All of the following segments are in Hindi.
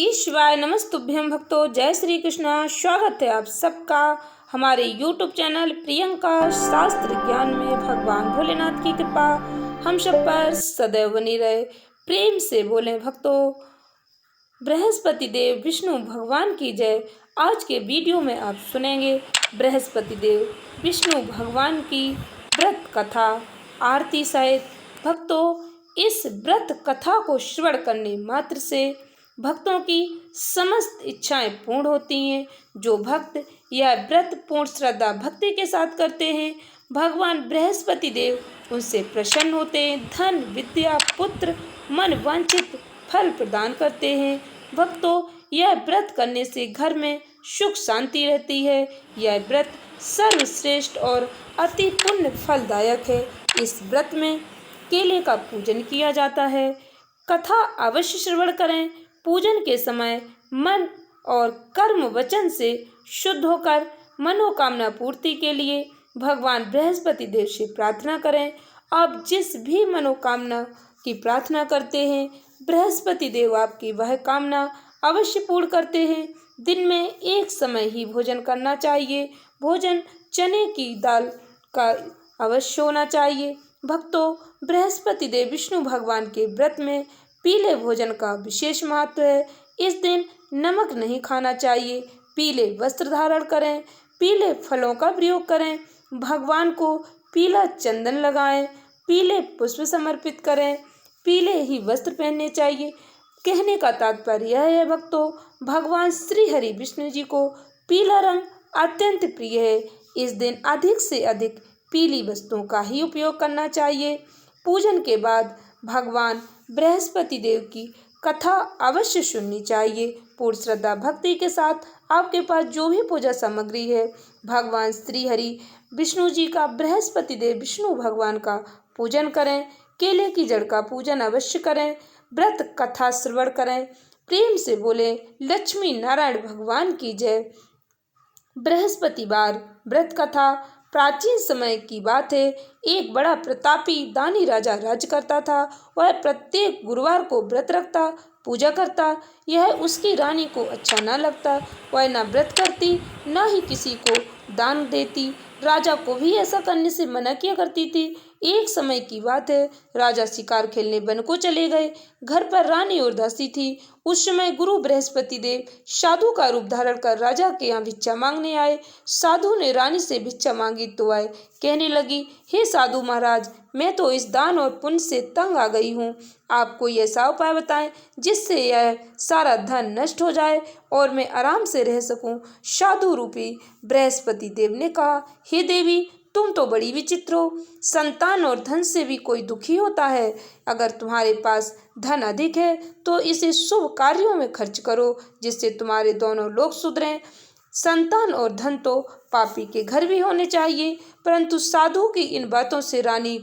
ईश्वाय नमस्तुभ्यं भक्तों, जय श्री कृष्णा। स्वागत है आप सबका हमारे YouTube चैनल प्रियंका शास्त्र ज्ञान में। भगवान भोलेनाथ की कृपा हम सब पर सदैव बनी रहे। प्रेम से बोलें भक्तों, बृहस्पति देव विष्णु भगवान की जय। आज के वीडियो में आप सुनेंगे बृहस्पति देव विष्णु भगवान की व्रत कथा आरती सहित। भक्तों, इस व्रत कथा को श्रवण करने मात्र से भक्तों की समस्त इच्छाएं पूर्ण होती हैं। जो भक्त यह व्रत पूर्ण श्रद्धा भक्ति के साथ करते हैं, भगवान बृहस्पति देव उनसे प्रसन्न होते हैं। धन, विद्या, पुत्र, मन वांछित फल प्रदान करते हैं। भक्तों, यह व्रत करने से घर में सुख शांति रहती है। यह व्रत सर्वश्रेष्ठ और अति पुण्य फलदायक है। इस व्रत में केले का पूजन किया जाता है। कथा अवश्य श्रवण करें। पूजन के समय मन और कर्म वचन से शुद्ध होकर मनोकामना पूर्ति के लिए भगवान बृहस्पति देव से प्रार्थना करें। आप जिस भी मनोकामना की प्रार्थना करते हैं, बृहस्पति देव आपकी वह कामना अवश्य पूर्ण करते हैं। दिन में एक समय ही भोजन करना चाहिए। भोजन चने की दाल का अवश्य होना चाहिए। भक्तों, बृहस्पति देव विष्णु भगवान के व्रत में पीले भोजन का विशेष महत्व है। इस दिन नमक नहीं खाना चाहिए। पीले वस्त्र धारण करें। पीले फलों का प्रयोग करें। भगवान को पीला चंदन लगाएं। पीले पुष्प समर्पित करें। पीले ही वस्त्र पहनने चाहिए। कहने का तात्पर्य यह है भक्तों, भगवान श्री हरि विष्णु जी को पीला रंग अत्यंत प्रिय है। इस दिन अधिक से अधिक पीली वस्तुओं का ही उपयोग करना चाहिए। पूजन के बाद भगवान बृहस्पति देव की कथा अवश्य सुननी चाहिए। पूर्ण श्रद्धा भक्ति के साथ आपके पास जो भी पूजा सामग्री है, भगवान श्री हरि विष्णु जी का, बृहस्पति देव विष्णु भगवान का पूजन करें। केले की जड़ का पूजन अवश्य करें। व्रत कथा श्रवण करें। प्रेम से बोले लक्ष्मी नारायण भगवान की जय। बृहस्पतिवार व्रत कथा प्राचीन समय की बात है। एक बड़ा प्रतापी दानी राजा राज करता था। वह प्रत्येक गुरुवार को व्रत रखता, पूजा करता। यह उसकी रानी को अच्छा न लगता। वह न व्रत करती, न ही किसी को दान देती। राजा को भी ऐसा करने से मना किया करती थी। एक समय की बात है, राजा शिकार खेलने वन को चले गए। घर पर रानी और दासी थी। उस समय गुरु बृहस्पति देव साधु का रूप धारण कर राजा के यहाँ भिक्षा मांगने आए। साधु ने रानी से भिक्षा मांगी तो वह कहने लगी, हे साधु महाराज, मैं तो इस दान और पुण्य से तंग आ गई हूँ। आप कोई ऐसा उपाय बताएं जिससे यह सारा धन नष्ट हो जाए और मैं आराम से रह सकूं। साधु रूपी बृहस्पति देव ने कहा, हे देवी, तुम तो बड़ी विचित्र हो। संतान और धन से भी कोई दुखी होता है। अगर तुम्हारे पास धन अधिक है तो इसे शुभ कार्यों में खर्च करो, जिससे तुम्हारे दोनों लोग सुधरें। संतान और धन तो पापी के घर भी होने चाहिए। परंतु साधु की इन बातों से रानी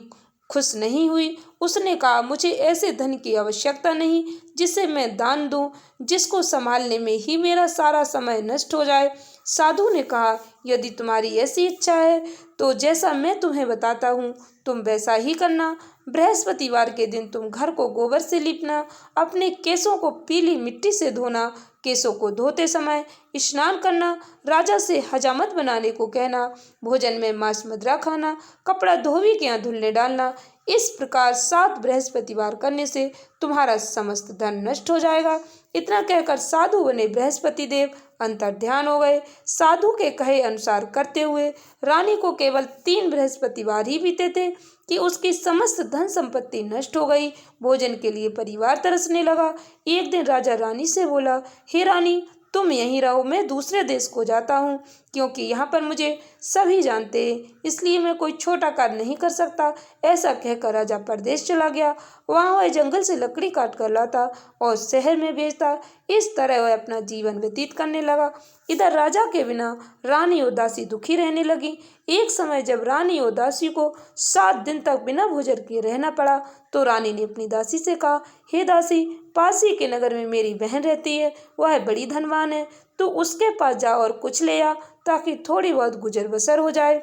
खुश नहीं हुई। उसने कहा, मुझे ऐसे धन की आवश्यकता नहीं जिसे मैं दान दूं, जिसको संभालने में ही मेरा सारा समय नष्ट हो जाए। साधु ने कहा, यदि तुम्हारी ऐसी इच्छा है तो जैसा मैं तुम्हें बताता हूँ तुम वैसा ही करना। बृहस्पतिवार के दिन तुम घर को गोबर से लीपना, अपने केसों को पीली मिट्टी से धोना, केसों को धोते समय स्नान करना, राजा से हजामत बनाने को कहना, भोजन में मांस मदिरा खाना, कपड़ा धोबी के यहाँ धुलने डालना। इस प्रकार 7 बृहस्पतिवार करने से तुम्हारा समस्त धन नष्ट हो जाएगा। इतना कहकर साधु बने बृहस्पति देव अंतर्ध्यान हो गए। साधु के कहे अनुसार करते हुए रानी को केवल 3 बृहस्पतिवार ही बीते थे कि उसकी समस्त धन संपत्ति नष्ट हो गई। भोजन के लिए परिवार तरसने लगा। एक दिन राजा रानी से बोला, हे रानी, तुम यहीं रहो, मैं दूसरे देश को जाता हूँ, क्योंकि यहाँ पर मुझे सभी जानते हैं, इसलिए मैं कोई छोटा कार्य नहीं कर सकता। ऐसा कहकर राजा परदेश चला गया। वहाँ वह जंगल से लकड़ी काट कर लाता और शहर में बेचता। इस तरह वह अपना जीवन व्यतीत करने लगा। इधर राजा के बिना रानी और दासी दुखी रहने लगी। एक समय जब रानी और दासी को 7 दिन तक बिना भोजन किए रहना पड़ा तो रानी ने अपनी दासी से कहा, हे दासी, पास ही के नगर में मेरी बहन रहती है, वह बड़ी धनवान है। तू उसके पास जा और कुछ ले आ, ताकि थोड़ी बहुत गुजर बसर हो जाए।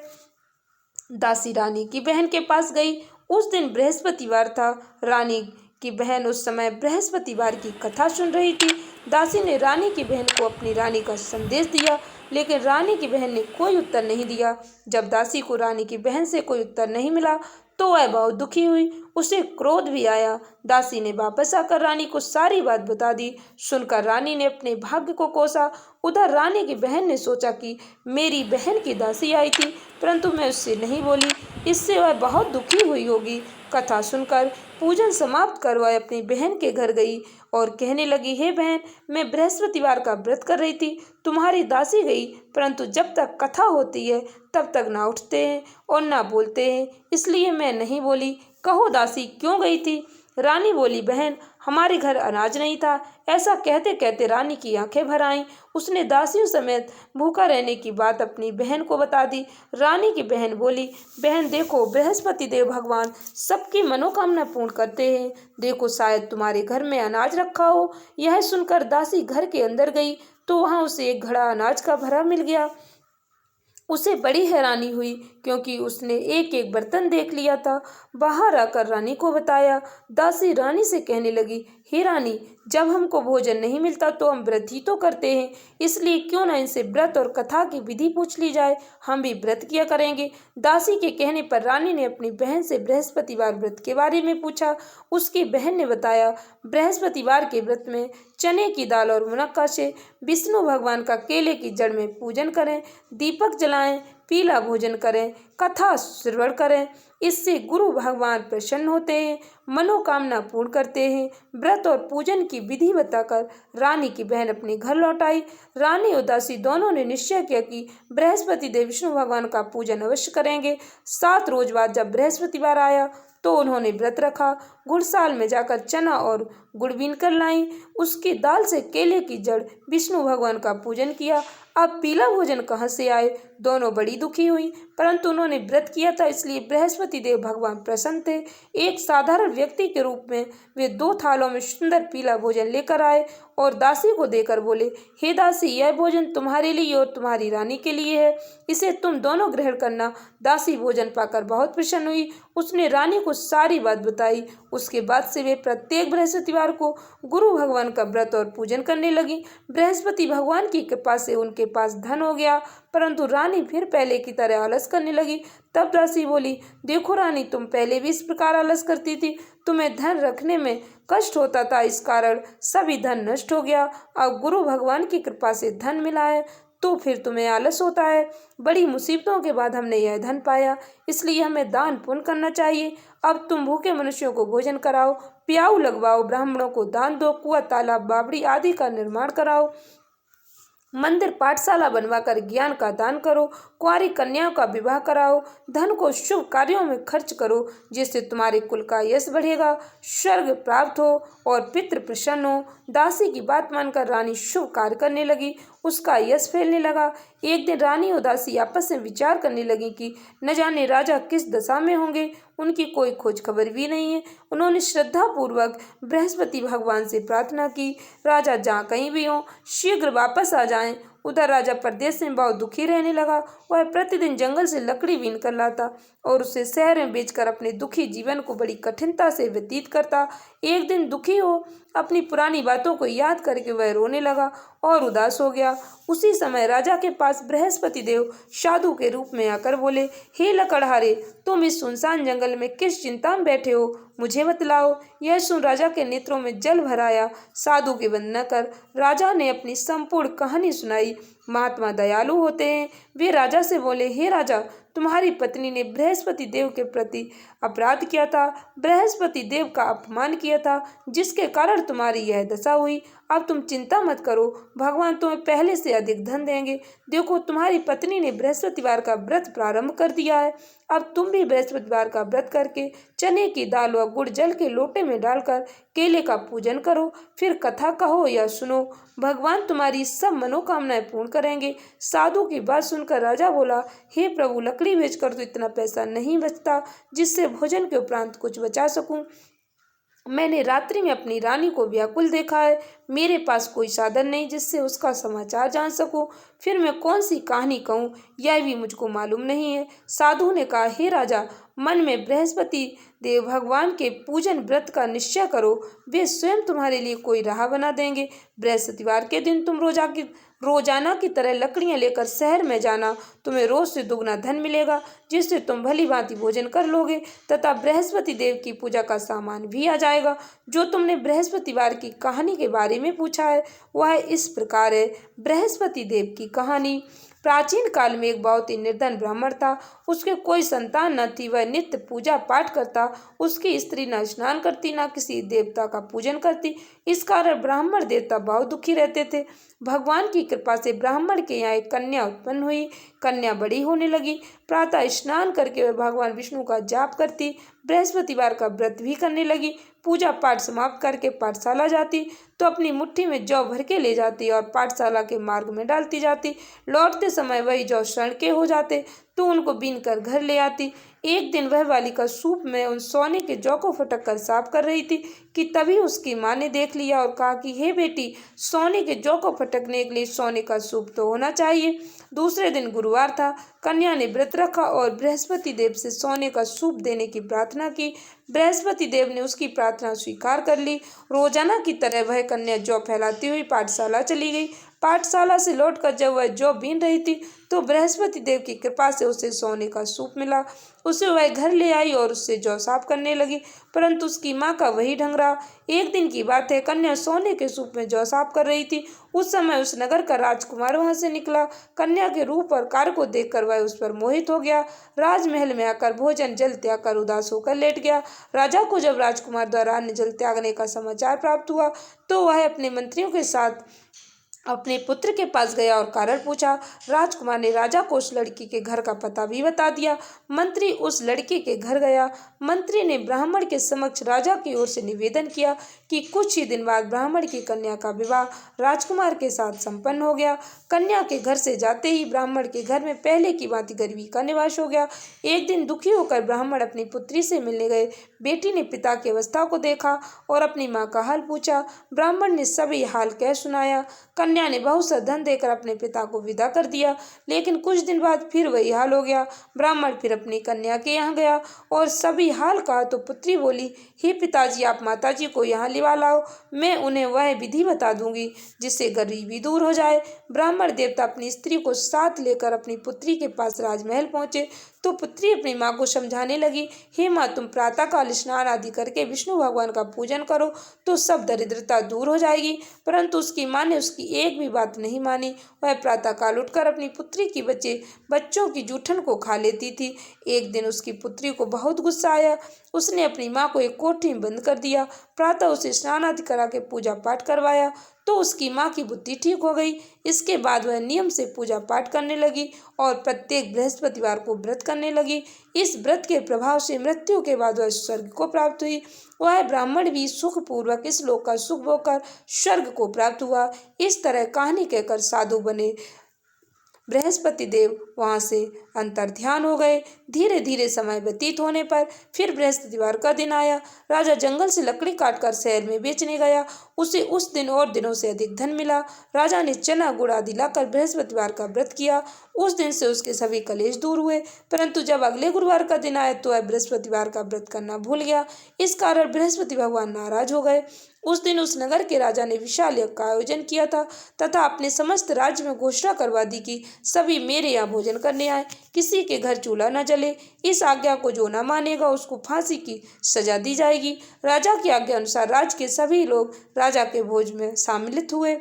दासी रानी की बहन के पास गई। उस दिन बृहस्पतिवार था। रानी की बहन उस समय बृहस्पतिवार की कथा सुन रही थी। दासी ने रानी की बहन को अपनी रानी का संदेश दिया, लेकिन रानी की बहन ने कोई उत्तर नहीं दिया। जब दासी को रानी की बहन से कोई उत्तर नहीं मिला तो वह बहुत दुखी हुई, उसे क्रोध भी आया। दासी ने वापस आकर रानी को सारी बात बता दी। सुनकर रानी ने अपने भाग्य को कोसा। उधर रानी की बहन ने सोचा कि मेरी बहन की दासी आई थी, परंतु मैं उससे नहीं बोली, इससे वह बहुत दुखी हुई होगी। कथा सुनकर पूजन समाप्त कर वह अपनी बहन के घर गई और कहने लगी, हे बहन, मैं बृहस्पतिवार का व्रत कर रही थी, तुम्हारी दासी गई, परंतु जब तक कथा होती है तब तक ना उठते हैं और ना बोलते हैं, इसलिए मैं नहीं बोली। कहो दासी क्यों गई थी? रानी बोली, बहन, हमारे घर अनाज नहीं था। ऐसा कहते कहते रानी की आंखें भर आईं। उसने दासियों समेत भूखा रहने की बात अपनी बहन को बता दी। रानी की बहन बोली, बहन देखो, बृहस्पति देव भगवान सबकी मनोकामना पूर्ण करते हैं, देखो शायद तुम्हारे घर में अनाज रखा हो। यह सुनकर दासी घर के अंदर गई तो वहां उसे एक घड़ा अनाज का भरा मिल गया। उसे बड़ी हैरानी हुई, क्योंकि उसने एक एक बर्तन देख लिया था। बाहर आकर रानी को बताया। दासी रानी से कहने लगी, हे रानी, जब हमको भोजन नहीं मिलता तो हम व्रत ही तो करते हैं, इसलिए क्यों ना इनसे व्रत और कथा की विधि पूछ ली जाए, हम भी व्रत किया करेंगे। दासी के कहने पर रानी ने अपनी बहन से बृहस्पतिवार व्रत के बारे में पूछा। उसकी बहन ने बताया, बृहस्पतिवार के व्रत में चने की दाल और मुनक्का से विष्णु भगवान का केले की जड़ में पूजन करें, दीपक जलाएं, पीला भोजन करें, कथा श्रवण करें, इससे गुरु भगवान प्रसन्न होते हैं, मनोकामना पूर्ण करते हैं। व्रत और पूजन की विधि बताकर रानी की बहन अपने घर लौट आई। रानी और दासी दोनों ने निश्चय किया कि बृहस्पति देव विष्णु भगवान का पूजन अवश्य करेंगे। 7 रोज बाद जब बृहस्पतिवार आया तो उन्होंने व्रत रखा। गुड़साल में जाकर चना और गुड़ बीन कर लाई, उसकी दाल से केले की जड़ विष्णु भगवान का पूजन किया। अब पीला भोजन कहाँ से आए? दोनों बड़ी दुखी हुई, परंतु उन्होंने व्रत किया था, इसलिए बृहस्पति देव भगवान प्रसन्न थे। एक साधारण व्यक्ति के रूप में वे 2 थालों में सुंदर पीला भोजन लेकर आए और दासी को देकर बोले, हे दासी, यह भोजन तुम्हारे लिए और तुम्हारी रानी के लिए है, इसे तुम दोनों ग्रहण करना। दासी भोजन पाकर बहुत प्रसन्न हुई। उसने रानी को सारी बात बताई। उसके बाद से वे प्रत्येक बृहस्पतिवार को गुरु भगवान का व्रत और पूजन करने लगी। बृहस्पति भगवान की कृपा से उनके पास धन हो गया, परंतु रानी फिर पहले की तरह आलस करने लगी। तब दासी बोली, देखो रानी, तुम पहले भी इस प्रकार आलस करती थी, तुम्हें धन रखने में कष्ट होता था, इस कारण सभी धन नष्ट हो गया। अब गुरु भगवान की कृपा से धन मिला है तो फिर तुम्हें आलस होता है। बड़ी मुसीबतों के बाद हमने यह धन पाया, इसलिए हमें दान पुण्य करना चाहिए। अब तुम भूखे मनुष्यों को भोजन कराओ, प्याऊ लगवाओ, ब्राह्मणों को दान दो, कुआं, तालाब, बावड़ी आदि का निर्माण कराओ, मंदिर पाठशाला बनवाकर ज्ञान का दान करो, कुंवारी कन्याओं का विवाह कराओ, धन को शुभ कार्यों में खर्च करो, जिससे तुम्हारे कुल का यश बढ़ेगा, स्वर्ग प्राप्त हो और पितृ प्रसन्न हो। दासी की बात मानकर रानी शुभ कार्य करने लगी, उसका यश फैलने लगा। एक दिन रानी और दासी आपस में विचार करने लगी कि न जाने राजा किस दशा में होंगे, उनकी कोई खोज खबर भी नहीं है। उन्होंने श्रद्धा पूर्वक बृहस्पति भगवान से प्रार्थना की, राजा जहाँ कहीं भी हों शीघ्र वापस आ जाएं। उधर राजा परदेश में बहुत दुखी रहने लगा। वह प्रतिदिन जंगल से लकड़ी बीन कर लाता और उसे शहर में बेचकर अपने दुखी जीवन को बड़ी कठिनता से व्यतीत करता। एक दिन दुखी हो अपनी पुरानी बातों को याद करके वह रोने लगा और उदास हो गया। उसी समय राजा के पास बृहस्पति देव साधु के रूप में आकर बोले, हे लकड़हारे, तुम इस सुनसान जंगल में किस चिंता में बैठे हो, मुझे बतलाओ। यह सुन राजा के नेत्रों में जल भर आया। साधु की वंदना कर राजा ने अपनी संपूर्ण कहानी सुनाई। महात्मा दयालु होते हैं। वे राजा से बोले, हे राजा, तुम्हारी पत्नी ने बृहस्पति देव के प्रति अपराध किया था, बृहस्पति देव का अपमान किया था, जिसके कारण तुम्हारी यह दशा हुई। अब तुम चिंता मत करो, भगवान तुम्हें पहले से अधिक धन देंगे। देखो, तुम्हारी पत्नी ने बृहस्पतिवार का व्रत प्रारंभ कर दिया है। अब तुम भी बृहस्पतिवार का व्रत करके चने की दाल व गुड़ जल के लोटे में डालकर केले का पूजन करो, फिर कथा कहो या सुनो, भगवान तुम्हारी सब मनोकामनाएं पूर्ण करेंगे। साधु की बात सुनकर राजा बोला, हे प्रभु, लकड़ी बेचकर तो इतना पैसा नहीं बचता जिससे भोजन के उपरांत कुछ बचा सकूं। मैंने रात्रि में अपनी रानी को व्याकुल देखा है, मेरे पास कोई साधन नहीं जिससे उसका समाचार जान सकूं। फिर मैं कौन सी कहानी कहूँ, यह भी मुझको मालूम नहीं है। साधु ने कहा, हे राजा, मन में बृहस्पति देव भगवान के पूजन व्रत का निश्चय करो, वे स्वयं तुम्हारे लिए कोई राह बना देंगे। बृहस्पतिवार के दिन तुम रोजाना की तरह लकड़ियां लेकर शहर में जाना। तुम्हें रोज से दुगना धन मिलेगा, जिससे तुम भली भांति भोजन कर लोगे तथा बृहस्पति देव की पूजा का सामान भी आ जाएगा। जो तुमने बृहस्पतिवार की कहानी के बारे में पूछा है वह इस प्रकार है। बृहस्पति देव की कहानी। प्राचीन काल में एक बहुत ही निर्धन ब्राह्मण था। उसके कोई संतान न थी। वह नित्य पूजा पाठ करता। उसकी स्त्री न स्नान करती, न किसी देवता का पूजन करती। इस कारण ब्राह्मण देवता बहुत दुखी रहते थे। भगवान की कृपा से ब्राह्मण के यहाँ एक कन्या उत्पन्न हुई। कन्या बड़ी होने लगी। प्रातः स्नान करके वह भगवान विष्णु का जाप करती, बृहस्पतिवार का व्रत भी करने लगी। पूजा पाठ समाप्त करके पाठशाला जाती तो अपनी मुट्ठी में जौ भर के ले जाती और पाठशाला के मार्ग में डालती जाती। लौटते समय वही जौ सड़ के हो जाते तो उनको बीन कर घर ले आती। एक दिन वह बालिका सूप में उन सोने के जौ को फटक कर साफ कर रही थी कि तभी उसकी माँ ने देख लिया और कहा कि हे बेटी, सोने के जौ को फटकने के लिए सोने का सूप तो होना चाहिए। दूसरे दिन गुरुवार था। कन्या ने व्रत रखा और बृहस्पति देव से सोने का सूप देने की प्रार्थना की। बृहस्पति देव ने उसकी प्रार्थना स्वीकार कर ली। रोजाना की तरह वह कन्या जौ फैलाती हुई पाठशाला चली गई। पाठशाला से लौटकर जब वह जौ बीन रही थी तो बृहस्पति देव की कृपा से उसे सोने का सूप मिला। उसे वह घर ले आई और उससे जौ साफ करने लगी, परंतु उसकी माँ का वही ढंग रहा। एक दिन की बात है, कन्या सोने के सूप में जौ साफ कर रही थी। उस समय उस नगर का राजकुमार वहां से निकला। कन्या के रूप और कार्य को देखकर वह उस पर मोहित हो गया। राजमहल में आकर भोजन जल त्याग कर उदास होकर लेट गया। राजा को जब राजकुमार द्वारा अन्न जल त्यागने का समाचार प्राप्त हुआ तो वह अपने मंत्रियों के साथ अपने पुत्र के पास गया और कारण पूछा। राजकुमार ने राजा को उस लड़की के घर का पता भी बता दिया। मंत्री उस लड़की के घर गया। मंत्री ने ब्राह्मण के समक्ष राजा की ओर से निवेदन किया कि कुछ ही दिन बाद ब्राह्मण की कन्या का विवाह राजकुमार के साथ संपन्न हो गया। कन्या के घर से जाते ही ब्राह्मण के घर में पहले की भांति गरीबी का निवास हो गया। एक दिन दुखी होकर ब्राह्मण अपनी पुत्री से मिलने गए। बेटी ने पिता की अवस्था को देखा और अपनी माँ का हाल पूछा। ब्राह्मण ने सभी हाल कह सुनाया। कन्या ने बहुत सा धन देकर अपने पिता को विदा कर दिया, लेकिन कुछ दिन बाद फिर वही हाल हो गया। ब्राह्मण फिर अपनी कन्या के यहाँ गया और सभी हाल कहा तो पुत्री बोली, हे पिताजी, आप माताजी को यहाँ लिवा लाओ, मैं उन्हें वह विधि बता दूंगी जिससे गरीबी दूर हो जाए। ब्राह्मण देवता अपनी स्त्री को साथ लेकर अपनी पुत्री के पास राजमहल पहुंचे तो पुत्री अपनी माँ को समझाने लगी, हे माँ, तुम प्रातःकाल स्नान आदि करके विष्णु भगवान का पूजन करो तो सब दरिद्रता दूर हो जाएगी। परंतु उसकी माँ ने उसकी एक भी बात नहीं मानी। वह प्रातःकाल उठकर अपनी पुत्री की बच्चों की जूठन को खा लेती थी। एक दिन उसकी पुत्री को बहुत गुस्सा आया। उसने अपनी माँ को एक कोठरी में बंद कर दिया। प्रातः उसे स्नान आदि करा के पूजा पाठ करवाया तो उसकी माँ की बुद्धि ठीक हो गई। इसके बाद वह नियम से पूजा पाठ करने लगी और प्रत्येक बृहस्पतिवार को व्रत करने लगी। इस व्रत के प्रभाव से मृत्यु के बाद वह स्वर्ग को प्राप्त हुई। वह ब्राह्मण भी सुखपूर्वक इस लोक का सुख भोगकर स्वर्ग को प्राप्त हुआ। इस तरह कहानी कहकर साधु बने बृहस्पति देव वहां से अंतर्ध्यान हो गए। धीरे धीरे समय व्यतीत होने पर फिर बृहस्पतिवार का दिन आया। राजा जंगल से लकड़ी काटकर शहर में बेचने गया। उसे उस दिन और दिनों से अधिक धन मिला। राजा ने चना गुड़ आदि लाकर बृहस्पतिवार का व्रत किया। उस दिन से उसके सभी कलेश दूर हुए। परंतु जब अगले गुरुवार का दिन आया तो वह बृहस्पतिवार का व्रत करना भूल गया। इस कारण बृहस्पति भगवान नाराज हो गए। उस दिन उस नगर के राजा ने विशाल यज्ञ का आयोजन किया था तथा अपने समस्त राज्य में घोषणा करवा दी कि सभी मेरे यहाँ भोजन करने आए, किसी के घर चूल्हा न जले। इस आज्ञा को जो न मानेगा उसको फांसी की सजा दी जाएगी। राजा की आज्ञा अनुसार राज्य के सभी लोग राजा के भोज में सम्मिलित हुए,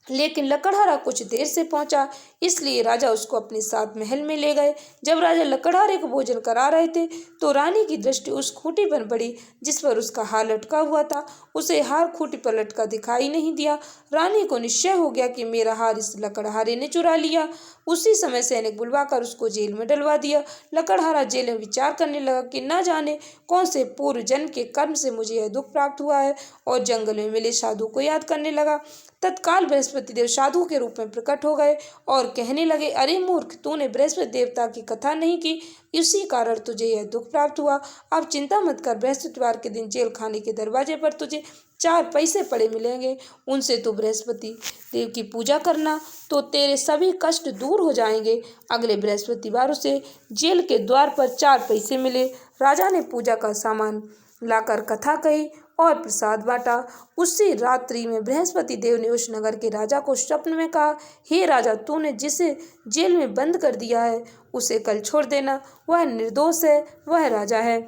लेकिन लकड़हारा कुछ देर से पहुंचा, इसलिए राजा उसको अपने साथ महल में ले गए। जब राजा लकड़हारे को भोजन करा रहे थे तो रानी की दृष्टि उस खूंटी पर पड़ी जिस पर उसका हार लटका हुआ था। उसे हार खूंटी पर लटका दिखाई नहीं दिया। रानी को निश्चय हो गया कि मेरा हार इस लकड़हारे ने चुरा लिया। उसी समय सैनिक बुलवाकर उसको जेल में डलवा दिया। लकड़हारा जेल में विचार करने लगा कि न जाने कौन से पूर्व जन्म के कर्म से मुझे यह दुख प्राप्त हुआ है, और जंगल में मिले साधु को याद करने लगा। तत्काल बृहस्पति देव साधु के रूप में प्रकट हो गए और कहने लगे, अरे मूर्ख, तूने बृहस्पति देवता की कथा नहीं की, इसी कारण तुझे यह दुख प्राप्त हुआ। अब चिंता मत कर, बृहस्पतिवार के दिन जेल खाने के दरवाजे पर तुझे 4 पैसे पड़े मिलेंगे, उनसे तू बृहस्पति देव की पूजा करना तो तेरे सभी कष्ट दूर हो जाएंगे। अगले बृहस्पतिवार उसे जेल के द्वार पर 4 पैसे मिले। राजा ने पूजा का सामान लाकर कथा कही और प्रसाद बांटा। उसी रात्रि में बृहस्पति देव ने उस नगर के राजा को स्वप्न में कहा, हे राजा, तूने जिसे जेल में बंद कर दिया है उसे कल छोड़ देना, वह निर्दोष है, वह राजा है।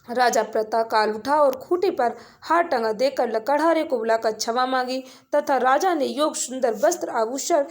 राजा प्रातःकाल उठा और खूंटी पर हाथ टंगा देकर लकड़हारे को बुलाकर क्षमा मांगी तथा राजा ने योग सुंदर वस्त्र आभूषण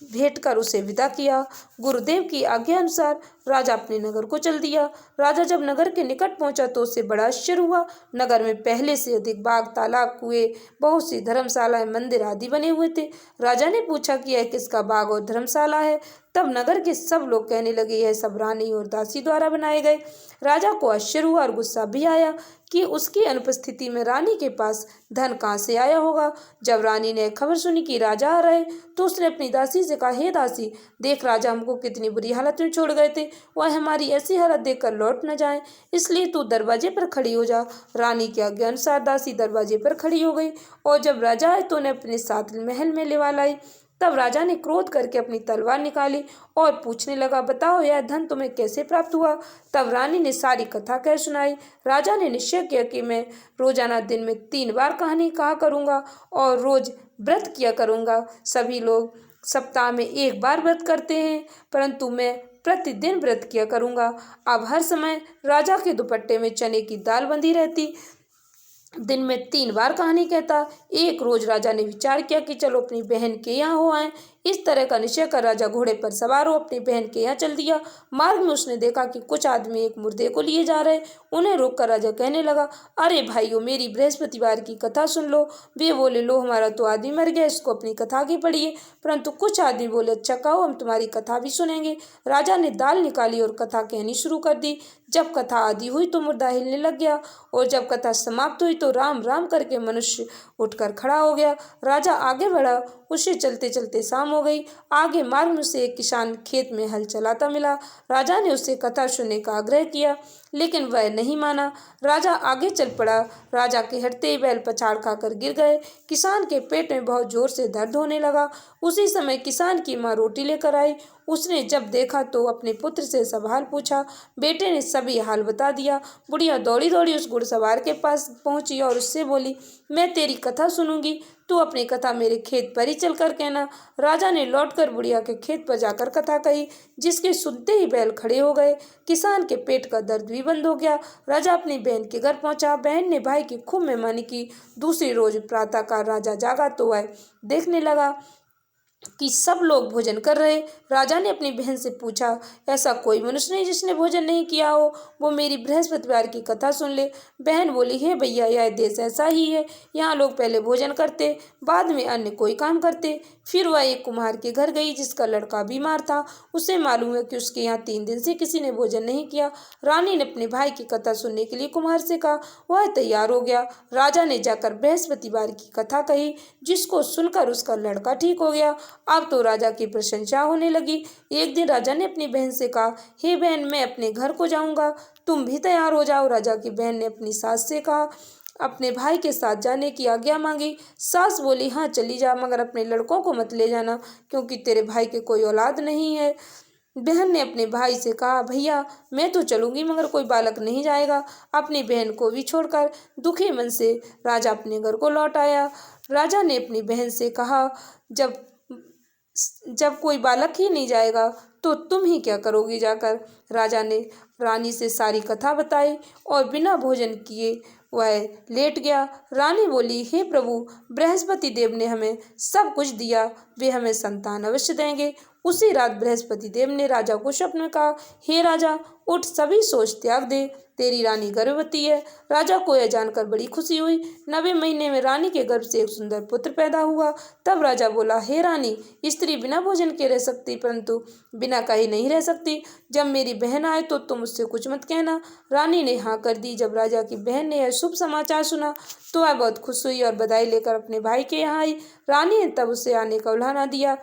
भेंट कर उसे विदा किया। गुरुदेव की आज्ञा अनुसार राजा अपने नगर को चल दिया। राजा जब नगर के निकट पहुंचा तो उसे बड़ा आश्चर्य हुआ। नगर में पहले से अधिक बाग, तालाब, कुएं, बहुत सी धर्मशालाएं, मंदिर आदि बने हुए थे। राजा ने पूछा कि यह किसका बाग और धर्मशाला है। तब नगर के सब लोग कहने लगे, यह सब रानी और दासी द्वारा बनाए गए। राजा को आश्चर्य हुआ और गुस्सा भी आया कि उसकी अनुपस्थिति में रानी के पास धन कहाँ से आया होगा। जब रानी ने खबर सुनी कि राजा आ रहे तो उसने अपनी दासी से कहा, हे दासी, देख, राजा हमको कितनी बुरी हालत में छोड़ गए थे, वह हमारी ऐसी हालत देखकर लौट न जाए, इसलिए तू दरवाजे पर खड़ी हो जा। रानी के आज्ञा अनुसार दासी दरवाजे पर खड़ी हो गई और जब राजा आए तो उन्हें अपने साथ महल में लेवा लाई। तब राजा ने क्रोध करके अपनी तलवार निकाली और पूछने लगा, बताओ यह धन तुम्हें कैसे प्राप्त हुआ। तब रानी ने सारी कथा कह सुनाई। राजा ने निश्चय किया कि मैं रोजाना दिन में 3 बार कहानी कहा करूँगा और रोज व्रत किया करूँगा। सभी लोग सप्ताह में 1 बार व्रत करते हैं, परंतु मैं प्रतिदिन व्रत किया करूँगा। अब हर समय राजा के दुपट्टे में चने की दाल बंधी रहती, दिन में 3 बार कहानी कहता। एक रोज राजा ने विचार किया कि चलो अपनी बहन के यहाँ हो आए। इस तरह का निश्चय कर राजा घोड़े पर सवार हो अपनी बहन के यहाँ चल दिया। मार्ग में उसने देखा कि कुछ आदमी एक मुर्दे को लिए जा रहे। उन्हें रोककर राजा कहने लगा, अरे भाइयों, मेरी बृहस्पतिवार की कथा सुन लो। वे बोले, लो, हमारा तो आदमी मर गया, इसको अपनी कथा की पढ़िए। परंतु कुछ आदमी बोले, अच्छा कहो, हम तुम्हारी कथा भी सुनेंगे। राजा ने दाल निकाली और कथा कहनी शुरू कर दी। जब कथा आदि हुई तो मुर्दा हिलने लग गया और जब कथा समाप्त हुई तो राम राम करके मनुष्य उठकर खड़ा हो गया। राजा आगे बढ़ा, उसे चलते चलते शाम हो गई। आगे मार्ग में से एक किसान खेत में हल चलाता मिला। राजा ने उससे कथा सुनने का आग्रह किया, लेकिन वह नहीं माना। राजा आगे चल पड़ा। राजा के हटते ही बैल पछाड़ खाकर गिर गए। किसान के पेट में बहुत जोर से दर्द होने लगा। उसी समय किसान की माँ रोटी लेकर आई। उसने जब देखा तो अपने पुत्र से सब हाल पूछा। बेटे ने सभी हाल बता दिया। बुढ़िया दौड़ी दौड़ी उस घुड़सवार के पास पहुंची और उससे बोली, मैं तेरी कथा सुनूंगी, तू अपनी कथा मेरे खेत पर ही चलकर कहना। राजा ने लौटकर बुढ़िया के खेत पर जाकर कथा कही, जिसके सुनते ही बैल खड़े हो गए। किसान के पेट का दर्द भी बंद हो गया। राजा अपनी बहन के घर पहुंचा। बहन ने भाई की खूब मेहमानी की। दूसरी रोज प्रातःकाल राजा जागा तो वह देखने लगा कि सब लोग भोजन कर रहे। राजा ने अपनी बहन से पूछा, ऐसा कोई मनुष्य नहीं जिसने भोजन नहीं किया हो, वो मेरी बृहस्पतिवार की कथा सुन ले। बहन बोली, हे भैया, यह देश ऐसा ही है, यहाँ लोग पहले भोजन करते, बाद में अन्य कोई काम करते। फिर वह एक कुम्हार के घर गई जिसका लड़का बीमार था। उसे मालूम है कि उसके यहाँ 3 दिन से किसी ने भोजन नहीं किया। रानी ने अपने भाई की कथा सुनने के लिए कुम्हार से कहा। वह तैयार हो गया। राजा ने जाकर बृहस्पतिवार की कथा कही, जिसको सुनकर उसका लड़का ठीक हो गया। अब तो राजा की प्रशंसा होने लगी। एक दिन राजा ने अपनी बहन से कहा, हे बहन, मैं अपने घर को जाऊंगा, तुम भी तैयार हो जाओ। राजा की बहन ने अपनी सास से कहा, अपने भाई के साथ जाने की आज्ञा मांगी। सास बोली, हाँ चली जा, मगर अपने लड़कों को मत ले जाना, क्योंकि तेरे भाई के कोई औलाद नहीं है। बहन ने अपने भाई से कहा, भैया मैं तो चलूंगी, मगर कोई बालक नहीं जाएगा। अपनी बहन को भी छोड़कर दुखी मन से राजा अपने घर को लौट आया। राजा ने अपनी बहन से कहा, जब कोई बालक ही नहीं जाएगा तो तुम ही क्या करोगी जाकर। राजा ने रानी से सारी कथा बताई और बिना भोजन किए वह लेट गया। रानी बोली, हे प्रभु, बृहस्पति देव ने हमें सब कुछ दिया, वे हमें संतान अवश्य देंगे। उसी रात बृहस्पति देव ने राजा को स्वप्न में कहा, हे राजा, उठ, सभी सोच त्याग दे, तेरी रानी गर्भवती है। राजा को यह जानकर बड़ी खुशी हुई। 9वें महीने में रानी के गर्भ से एक सुंदर पुत्र पैदा हुआ। तब राजा बोला, हे रानी, स्त्री बिना भोजन के रह सकती, परंतु बिना कहे नहीं रह सकती। जब मेरी बहन आए तो तुम उससे कुछ मत कहना। रानी ने हाँ कर दी। जब राजा की बहन ने यह शुभ समाचार सुना तो वह बहुत खुश हुई और बधाई लेकर अपने भाई के यहाँ आई। रानी ने तब उसे आने का उल्हाना दिया।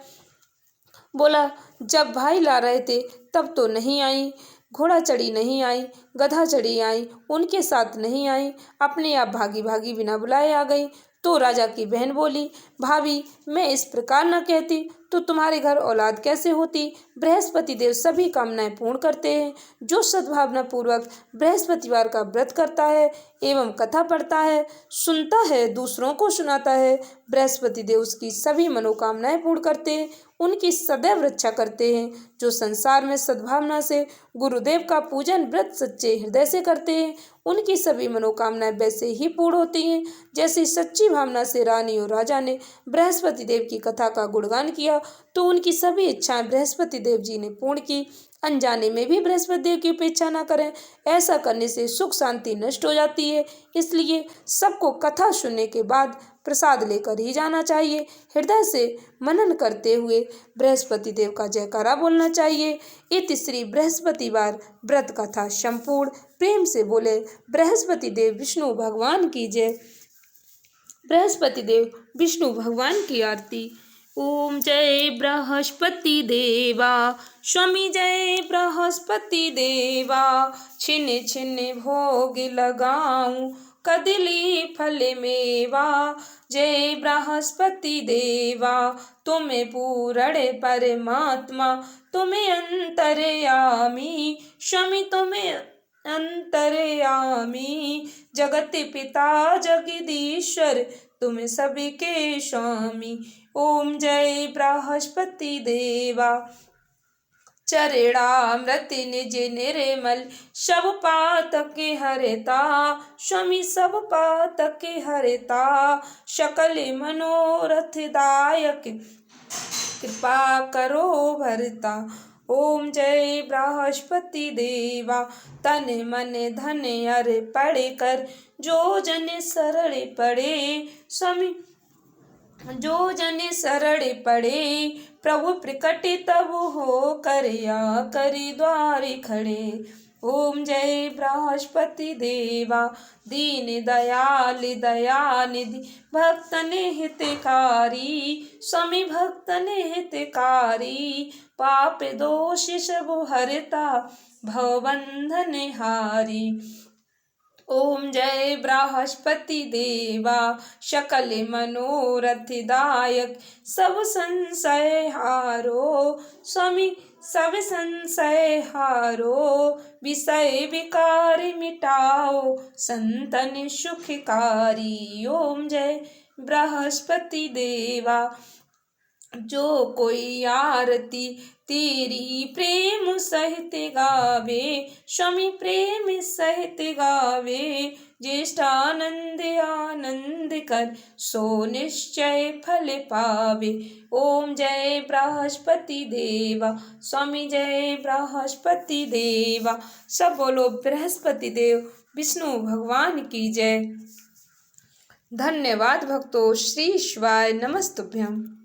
बोला, जब भाई ला रहे थे तब तो नहीं आई, घोड़ा चढ़ी नहीं आई, गधा चढ़ी आई, उनके साथ नहीं आई, अपने आप भागी भागी बिना बुलाए आ गई। तो राजा की बहन बोली, भाभी, मैं इस प्रकार न कहती तो तुम्हारे घर औलाद कैसे होती। बृहस्पति देव सभी कामनाएं पूर्ण करते हैं। जो सद्भावना पूर्वक बृहस्पतिवार का व्रत करता है एवं कथा पढ़ता है, सुनता है, दूसरों को सुनाता है, बृहस्पति देव उसकी सभी मनोकामनाएं पूर्ण करते हैं, उनकी सदैव रक्षा करते हैं। जो संसार में सद्भावना से गुरुदेव का पूजन व्रत सच्चे हृदय से करते हैं, उनकी सभी मनोकामनाएं वैसे ही पूर्ण होती हैं जैसी सच्ची भावना से रानी और राजा ने बृहस्पति देव की कथा का गुणगान किया तो उनकी सभी इच्छाएं बृहस्पति देव जी ने पूर्ण की। अनजाने में भी बृहस्पति देव की उपेक्षा न करें, ऐसा करने से सुख शांति नष्ट हो जाती है। इसलिए सबको कथा सुनने के बाद प्रसाद लेकर ही जाना चाहिए। हृदय से मनन करते हुए बृहस्पति देव का जयकारा बोलना चाहिए। इति श्री बृहस्पतिवार व्रत कथा संपूर्ण। प्रेम से बोले बृहस्पति देव विष्णु भगवान की जय। बृहस्पति देव विष्णु भगवान की आरती। ओम जय बृहस्पति देवा, स्वामी जय बृहस्पति देवा, छिन छिन भोग लगाऊं, कदली फल मेवा। जय बृहस्पति देवा, तुम्हें पूर्ण परमात्मा, तुम्हें अंतर्यामी, स्वामी तुम्हें अंतर्यामी। जगत पिता जगदीश्वर, तुम सबके स्वामी। ओम जय बृहस्पति देवा। चरणामृत निज निर्मल, सब पातक हरता, स्वामी सब पातक हरता। सकल मनोरथ दायक, कृपा करो भरता। ओम जय बृहस्पति देवा। तन मन धन अर्पण कर, जो जन शरण पड़े, स्वामी जो जन शरण पड़े, प्रभु प्रकट तब हो कर या करी द्वारे खड़े। ओम जय बृहस्पति देवा। दीन दयाल दयानिधि, भक्तन हितकारी, स्वामी भक्तन हितकारी। पाप दोष सब हरता, भवबंधन हारी। ओम जय बृहस्पति देवा। सकल मनोरथ दायक, सब संशय हारो, स्वामी सब संशय हारो। विषय विकार मिटाओ, संतन सुखकारी। ओम जय बृहस्पति देवा। जो कोई आरती तेरी प्रेम सहित गावे, स्वामी प्रेम सहित गावे। ज्येष्ठानंद आनंद कर, सो निश्चय फल पावे। ओम जय बृहस्पति देवा, स्वामी जय बृहस्पति देवा। सब बोलो बृहस्पति देव विष्णु भगवान की जय। धन्यवाद भक्तों। श्री शिवाय नमस्तुभ्यम।